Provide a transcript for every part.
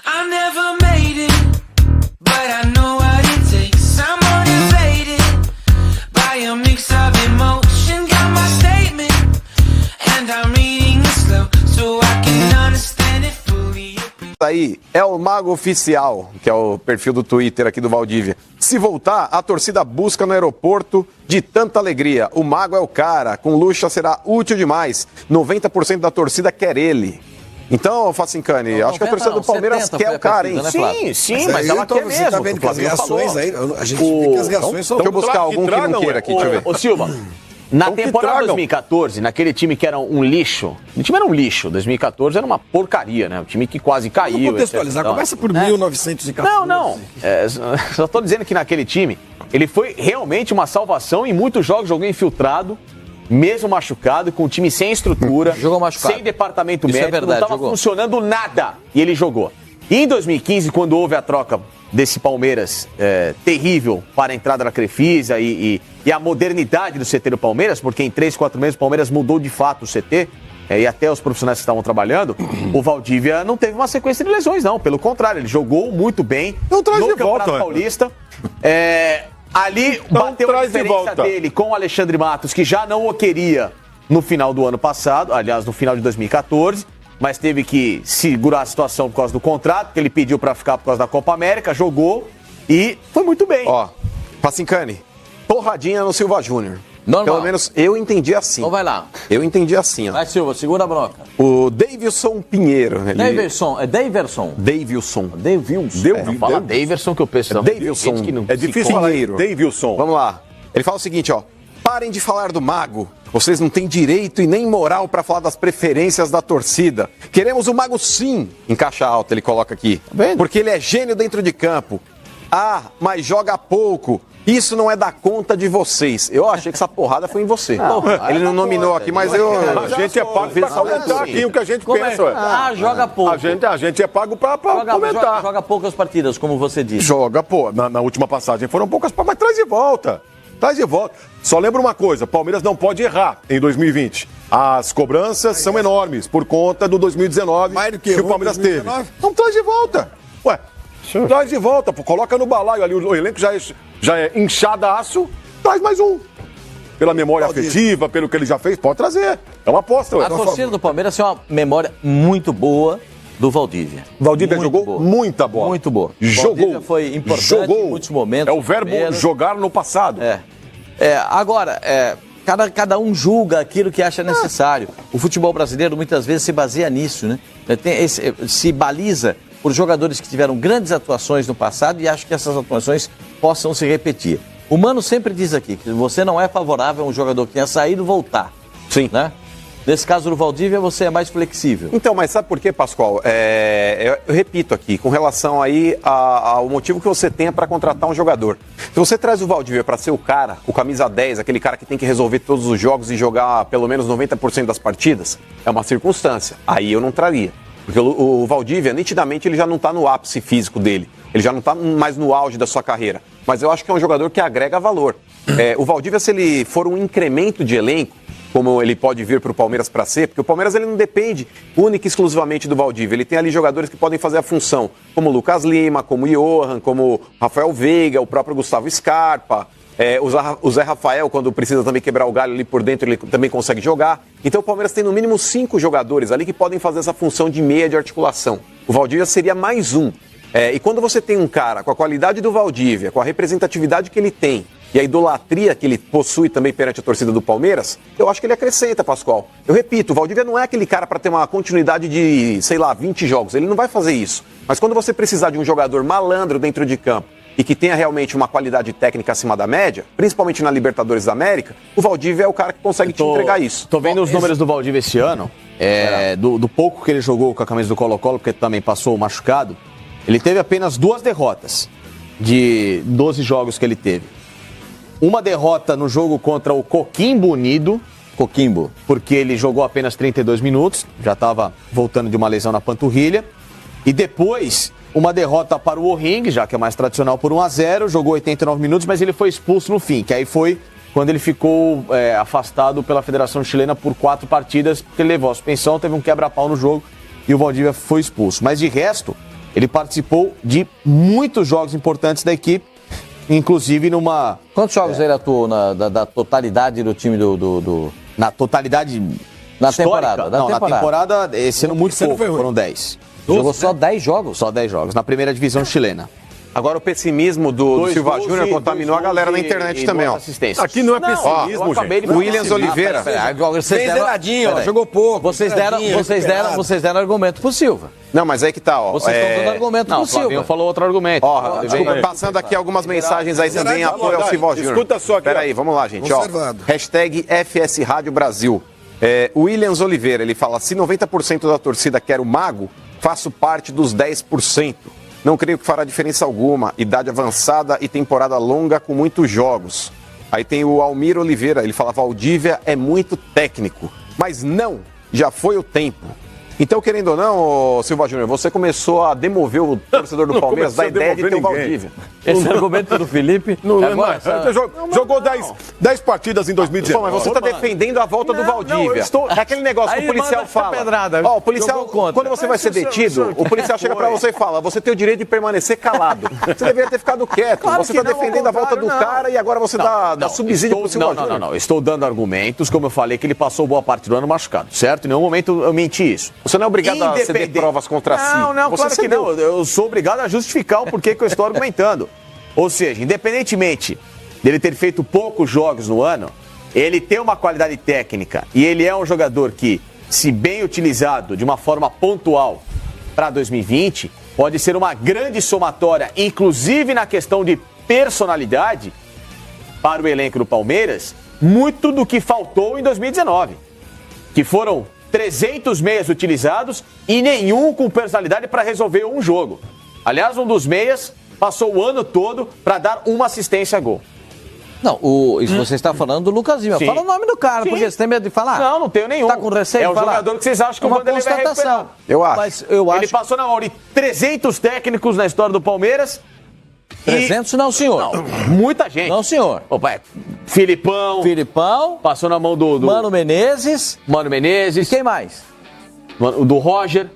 I never made it, but I know what it takes. I'm motivated by a mix of emotion. Got my statement, and I'm reading it slow so I can understand it fully. Aí é o Mago Oficial, que é o perfil do Twitter aqui do Valdívia. Se voltar, a torcida busca no aeroporto de tanta alegria. O Mago é o cara, com Lucha será útil demais. 90% da torcida quer ele. Então, Facincani, acho que a torcida do Palmeiras quer o cara, hein? Né, sim, mas ela quer mesmo. Você tá vendo que as reações aí, a gente vê que as reações são... Deixa eu buscar algum que não queira aqui, deixa eu ver. Ô Silva, na temporada de 2014, naquele time que era um lixo, o time era um lixo, 2014 era uma porcaria, né? O time que quase caiu. Vamos contextualizar, começa por 1914. Não, só tô dizendo que naquele time, ele foi realmente uma salvação em muitos jogos, jogou infiltrado, mesmo machucado, com o time sem estrutura, jogou machucado, sem departamento médico, médico, não estava funcionando nada, e ele jogou. E em 2015, quando houve a troca desse Palmeiras terrível para a entrada da Crefisa e a modernidade do CT do Palmeiras, porque em 3, 4 meses o Palmeiras mudou de fato o CT, e até os profissionais que estavam trabalhando, o Valdívia não teve uma sequência de lesões, não. Pelo contrário, ele jogou muito bem no Campeonato Paulista. Ali bateu a diferença dele com o Alexandre Matos, que já não o queria no final do ano passado, aliás, no final de 2014, mas teve que segurar a situação por causa do contrato, que ele pediu para ficar por causa da Copa América, jogou e foi muito bem. Ó, Facincani, porradinha no Silva Júnior. Normal. Pelo menos eu entendi assim. Então vai lá. Eu entendi assim, ó. Vai, Silva, segura a bronca. O Davidson Pinheiro. Davidson. Davidson. Não fala Davidson que eu penso. Davidson. É difícil falar Davidson. Vamos lá. Ele fala o seguinte, ó. Parem de falar do Mago. Vocês não têm direito e nem moral para falar das preferências da torcida. Queremos o Mago sim. Em caixa alta ele coloca aqui. Porque ele é gênio dentro de campo. Ah, mas joga pouco. Isso não é da conta de vocês. Eu achei que essa porrada foi em você. Ele não nominou aqui, mas eu... A gente é pago para comentar aqui o que a gente pensa. Joga pouco. A gente é pago para comentar. Joga poucas partidas, como você disse. Joga, pô. Na última passagem foram poucas, mas traz de volta. Traz de volta. Só lembra uma coisa, Palmeiras não pode errar em 2020. As cobranças são enormes por conta do 2019 que o Palmeiras teve. Então traz de volta. Ué, traz de volta, pô. Coloca no balaio ali, o elenco já é inchadaço, traz mais um. Pela memória afetiva, pelo que ele já fez, pode trazer. É uma aposta. A torcida do Palmeiras tem uma memória muito boa do Valdívia. Valdívia jogou muita bola. Muito boa. Jogou. Valdívia foi importante em muitos momentos. É o verbo jogar no passado. Agora, cada um julga aquilo que acha necessário. O futebol brasileiro muitas vezes se baseia nisso, né? Se baliza por jogadores que tiveram grandes atuações no passado e acho que essas atuações possam se repetir. O Mano sempre diz aqui que você não é favorável a um jogador que tenha saído voltar. Sim. Né? Nesse caso do Valdívia, você é mais flexível. Então, mas sabe por quê, Pascoal? Eu repito aqui, com relação aí ao motivo que você tenha para contratar um jogador. Se você traz o Valdívia para ser o cara, o camisa 10, aquele cara que tem que resolver todos os jogos e jogar pelo menos 90% das partidas, é uma circunstância. Aí eu não traria. Porque o Valdívia, nitidamente, ele já não está no ápice físico dele. Ele já não está mais no auge da sua carreira. Mas eu acho que é um jogador que agrega valor. O Valdívia, se ele for um incremento de elenco, como ele pode vir para o Palmeiras para ser, porque o Palmeiras ele não depende única e exclusivamente do Valdívia. Ele tem ali jogadores que podem fazer a função, como o Lucas Lima, como o Johan, como o Rafael Veiga, o próprio Gustavo Scarpa, o Zé Rafael, quando precisa também quebrar o galho ali por dentro, ele também consegue jogar. Então o Palmeiras tem no mínimo 5 jogadores ali que podem fazer essa função de meia de articulação. O Valdívia seria mais um. E quando você tem um cara com a qualidade do Valdívia, com a representatividade que ele tem, e a idolatria que ele possui também perante a torcida do Palmeiras, eu acho que ele acrescenta, Pascoal. Eu repito, o Valdívia não é aquele cara para ter uma continuidade de, 20 jogos. Ele não vai fazer isso. Mas quando você precisar de um jogador malandro dentro de campo e que tenha realmente uma qualidade técnica acima da média, principalmente na Libertadores da América, o Valdívia é o cara que consegue te entregar isso. Tô vendo os números do Valdívia esse ano, do pouco que ele jogou com a camisa do Colo-Colo, porque também passou machucado, ele teve apenas 2 derrotas de 12 jogos que ele teve. Uma derrota no jogo contra o Coquimbo Unido, porque ele jogou apenas 32 minutos, já estava voltando de uma lesão na panturrilha. E depois, uma derrota para o O'Ring, já que é mais tradicional, por 1-0, jogou 89 minutos, mas ele foi expulso no fim, que aí foi quando ele ficou afastado pela Federação Chilena por 4 partidas, porque ele levou a suspensão, teve um quebra-pau no jogo e o Valdívia foi expulso. Mas de resto, ele participou de muitos jogos importantes da equipe, inclusive numa... Quantos jogos ele atuou da totalidade do time do... Na totalidade Na histórica? temporada? Na temporada, esse ano muito pouco, foram 10. Jogou só 10 jogos? Só 10 jogos, na primeira divisão chilena. Agora o pessimismo do Silva Júnior contaminou a galera na internet também, ó. Aqui não é pessimismo, gente. Williams Oliveira. Bem zeradinho, ó, jogou pouco. Vocês deram argumento pro Silva. Não, mas aí que tá, ó. Vocês estão dando argumento pro Não, o Flavinho Silva. falou outro argumento. Ó, desculpa, passando aqui algumas mensagens aí também em apoio ao Silva Júnior. Escuta só aqui. Peraí, vamos lá, gente. Ó, Observado. hashtag FS Rádio Brasil. Williams Oliveira, ele fala, se 90% da torcida quer o Mago, faço parte dos 10%. Não creio que fará diferença alguma. Idade avançada e temporada longa com muitos jogos. Aí tem o Almir Oliveira, ele fala, Valdívia é muito técnico. Mas não, já foi o tempo. Então, querendo ou não, ô Silva Júnior, você começou a demover o torcedor do Palmeiras da ideia de ter o Valdívia. Esse argumento do Felipe... Jogou 10 partidas em 2019. Pô, mas você está defendendo a volta do Valdívia. É aquele negócio que o policial fala. Ó, o policial, quando você vai ser detido, o policial chega pra você e fala, você tem o direito de permanecer calado. Você deveria ter ficado quieto. Você está defendendo a volta do cara e agora você dá subsídio pro Silva Júnior. Não. Estou dando argumentos, como eu falei, que ele passou boa parte do ano machucado, certo? Em nenhum momento eu menti isso. Você não é obrigado a ceder provas contra si. Não, você claro que não. Eu sou obrigado a justificar o porquê que eu estou argumentando. Ou seja, independentemente dele ter feito poucos jogos no ano, ele tem uma qualidade técnica e ele é um jogador que, se bem utilizado de uma forma pontual para 2020, pode ser uma grande somatória, inclusive na questão de personalidade, para o elenco do Palmeiras, muito do que faltou em 2019, que foram 300 meias utilizados e nenhum com personalidade para resolver um jogo. Aliás, um dos meias passou o ano todo para dar uma assistência a gol. Não, você está falando do Lucas Lima. Sim. Fala o nome do cara, Sim. porque você tem medo de falar? Não tem nenhum. Tá com receio É de o falar? jogador que vocês acham que o uma Vanderlei vai recuperar. Eu acho. Mas eu acho... Ele passou na mão de 300 técnicos na história do Palmeiras. 300 não, senhor. Não, muita gente. Não, senhor. Opa, Filipão. Passou na mão do... Mano Menezes. E Quem mais? O do Roger.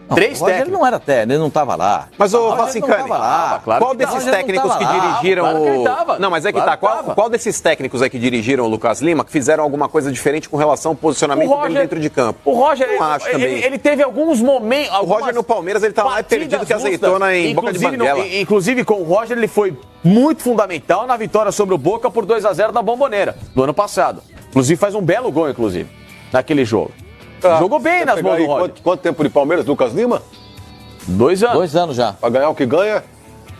Não, 3 o Roger técnicos. não era ele não estava lá. Mas o Roger não Vacincani, tava lá. claro qual que desses não. técnicos Roger que não tava lá. dirigiram Claro que ele tava. Não, mas é que Claro tá. que tava. Qual desses técnicos aí que dirigiram o Lucas Lima que fizeram alguma coisa diferente com relação ao posicionamento dele dentro de campo? O Roger, Não acho também. ele teve alguns momentos... O Roger no Palmeiras, ele tá mais perdido que azeitona em boca de banguela. Inclusive, com o Roger, ele foi muito fundamental na vitória sobre o Boca por 2-0 na Bomboneira, do ano passado. Inclusive, faz um belo gol, inclusive, naquele jogo. Jogou bem nas mãos do Roger. Quanto tempo de Palmeiras, Lucas Lima? 2 anos. 2 anos já. Pra ganhar o que ganha,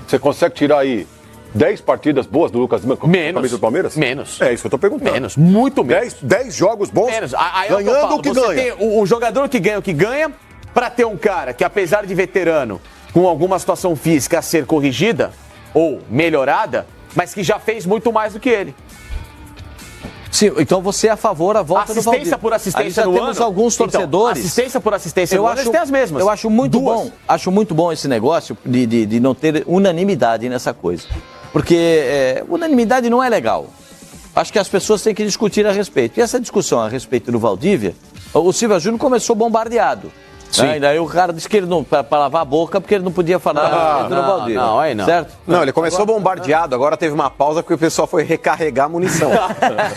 você consegue tirar aí 10 partidas boas do Lucas Lima com a camisa do Palmeiras? Menos. É isso que eu tô perguntando. Menos. Muito menos. 10 jogos bons, Menos. Aí é ganhando falo, o que você ganha. Tem o jogador que ganha, pra ter um cara que, apesar de veterano, com alguma situação física a ser corrigida ou melhorada, mas que já fez muito mais do que ele. Sim, então você é a favor da volta do Valdívia. Assistência por assistência já no temos ano. alguns torcedores. Então, assistência por assistência no ano, eles têm as mesmas. Eu acho muito Duas. bom. Acho muito bom esse negócio de não ter unanimidade nessa coisa. Porque unanimidade não é legal. Acho que as pessoas têm que discutir a respeito. E essa discussão a respeito do Valdívia, o Silva Júnior começou bombardeado. Sim. Né? E daí o cara disse que ele não, para lavar a boca, porque ele não podia falar do Valdívia. Não, aí não. Certo? Não, ele começou bombardeado, agora teve uma pausa porque o pessoal foi recarregar a munição.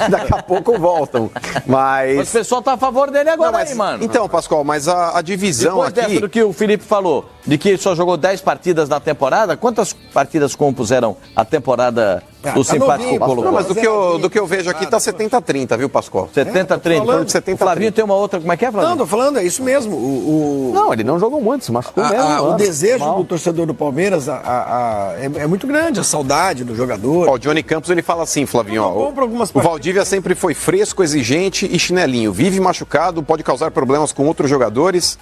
Daqui a pouco voltam. Mas o pessoal tá a favor dele agora, Não, mas, aí, mano. Então, Pascoal, mas a divisão Depois aqui... dessa do que o Felipe falou, de que ele só jogou 10 partidas na temporada, quantas partidas compuseram a temporada do simpático novinho, colocou? Não, mas do que eu vejo aqui tá 70-30, viu, Pascoal? 70-30. falando de 70-30. O Flavinho tem uma outra, como é que é, Flavinho? Não, tô falando, é isso mesmo. Não, ele não jogou muito, se machucou mesmo. O desejo do torcedor do Palmeiras é muito grande, a saudade do jogador. Ó, o Johnny Campos, ele fala assim, Flavinho, ó, Bom pra algumas o partidas. Valdívia sempre foi fresco, exigente e chinelinho. Vive machucado, pode causar problemas com outros jogadores,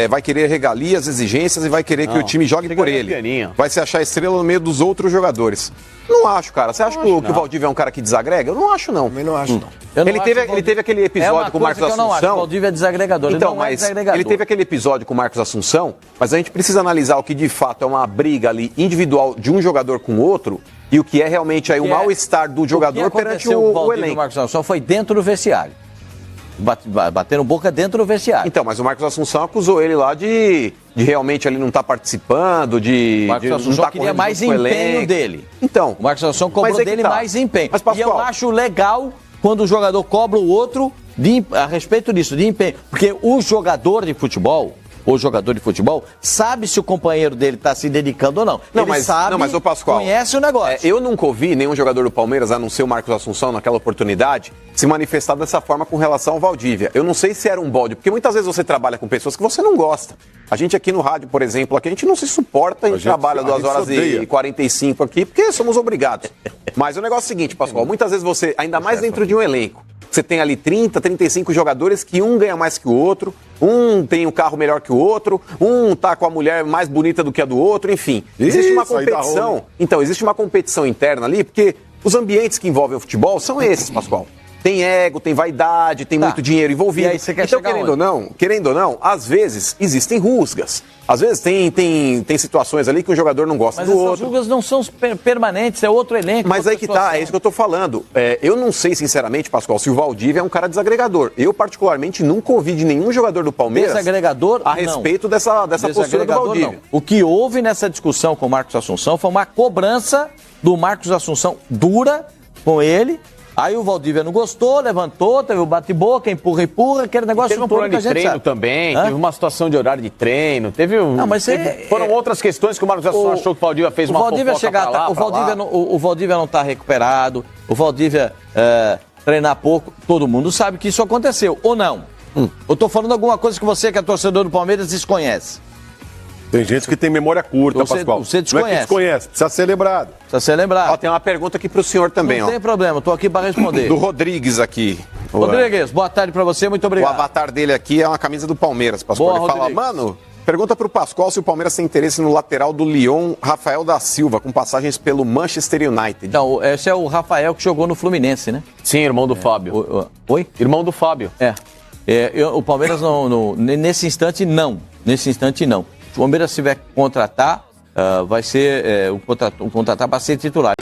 vai querer regalias, exigências e vai querer que o time jogue por ele. pianinho. Vai se achar estrela no meio dos outros jogadores. Não acho, cara. Você acha que o Valdívia é um cara que desagrega? Eu não acho, não. Também não acho, não. Eu não Ele acho teve, o Valdívia- ele teve aquele episódio com o Marcos Eu não acho, o Assunção. Valdívia é desagregador, Então, ele não é mas desagregador. ele teve aquele episódio com o Marcos Assunção, mas a gente precisa analisar o que de fato é uma briga ali individual de um jogador com o outro e o que é realmente aí o mal-estar do jogador perante o Valdívia e elenco. Marcos Assunção foi dentro do vestiário. bateram boca dentro do vestiário. Então, mas o Marcos Assunção acusou ele lá de realmente ele não estar participando, de O Marcos não Assunção tá queria correndo mais junto com o empenho elenco. dele. Então, O Marcos Assunção cobrou mas é que dele tá. mais empenho. Mas, E Pascoal, eu acho legal quando o jogador cobra o outro a respeito disso, de empenho. Porque o jogador de futebol sabe se o companheiro dele está se dedicando ou não. Não, Ele mas, sabe, não, mas o Pascoal, conhece o negócio. Eu nunca ouvi nenhum jogador do Palmeiras, a não ser o Marcos Assunção, naquela oportunidade, se manifestar dessa forma com relação ao Valdívia. Eu não sei se era um bode, porque muitas vezes você trabalha com pessoas que você não gosta. A gente aqui no rádio, por exemplo, aqui a gente não se suporta, a gente trabalha 2 horas e 45 aqui, porque somos obrigados. Mas o negócio é o seguinte, Pascoal, muitas vezes você, ainda mais dentro de um elenco, você tem ali 30, 35 jogadores que um ganha mais que o outro, um tem um carro melhor que o outro, um tá com a mulher mais bonita do que a do outro, enfim. Existe uma competição. Então, existe uma competição interna ali, porque os ambientes que envolvem o futebol são esses, Pascoal. Tem ego, tem vaidade, tem muito dinheiro envolvido. E aí você quer então, chegar querendo ou não, às vezes existem rusgas. Às vezes tem situações ali que um jogador não gosta Mas do essas outro. rugas não são permanentes, é outro elenco. Mas outra aí que tá, situação. é isso que eu tô falando. Eu não sei, sinceramente, Pascoal, se o Valdívia é um cara desagregador. Eu, particularmente, nunca ouvi de nenhum jogador do Palmeiras Desagregador, a respeito dessa postura do Desagregador, Valdívia. não. O que houve nessa discussão com o Marcos Assunção foi uma cobrança do Marcos Assunção dura com ele. Aí o Valdívia não gostou, levantou, teve o bate-boca, empurra, aquele negócio Teve um todo problema que a de gente treino sabe. também, Hã? teve uma situação de horário de treino, teve um... Não, mas foram outras questões que o Marcos Assunção achou que o Valdívia fez uma Valdívia fofoca pra lá, pra lá. O Valdívia não está recuperado, o Valdívia treinar pouco, todo mundo sabe que isso aconteceu, ou não? Eu tô falando alguma coisa que você, que é torcedor do Palmeiras, desconhece. Tem gente que tem memória curta, Pascoal. Você Não é desconhece. que desconhece, precisa ser lembrado. Precisa ser lembrado. Ó, tem uma pergunta aqui pro senhor também, Não ó. tem problema, eu tô aqui para responder. Do Rodrigues aqui. Rodrigues, boa tarde para você, muito O obrigado. avatar dele aqui é uma camisa do Palmeiras, Pascoal. Boa, Ele fala, Rodrigues. mano, pergunta pro Pascoal se o Palmeiras tem interesse no lateral do Lyon, Rafael da Silva, com passagens pelo Manchester United. Não, esse é o Rafael que jogou no Fluminense, né? Sim, irmão do Fábio. Oi? Irmão do Fábio. O Palmeiras nesse instante não. Nesse instante não. Se o Palmeiras tiver que contratar, vai ser contratar para ser titular.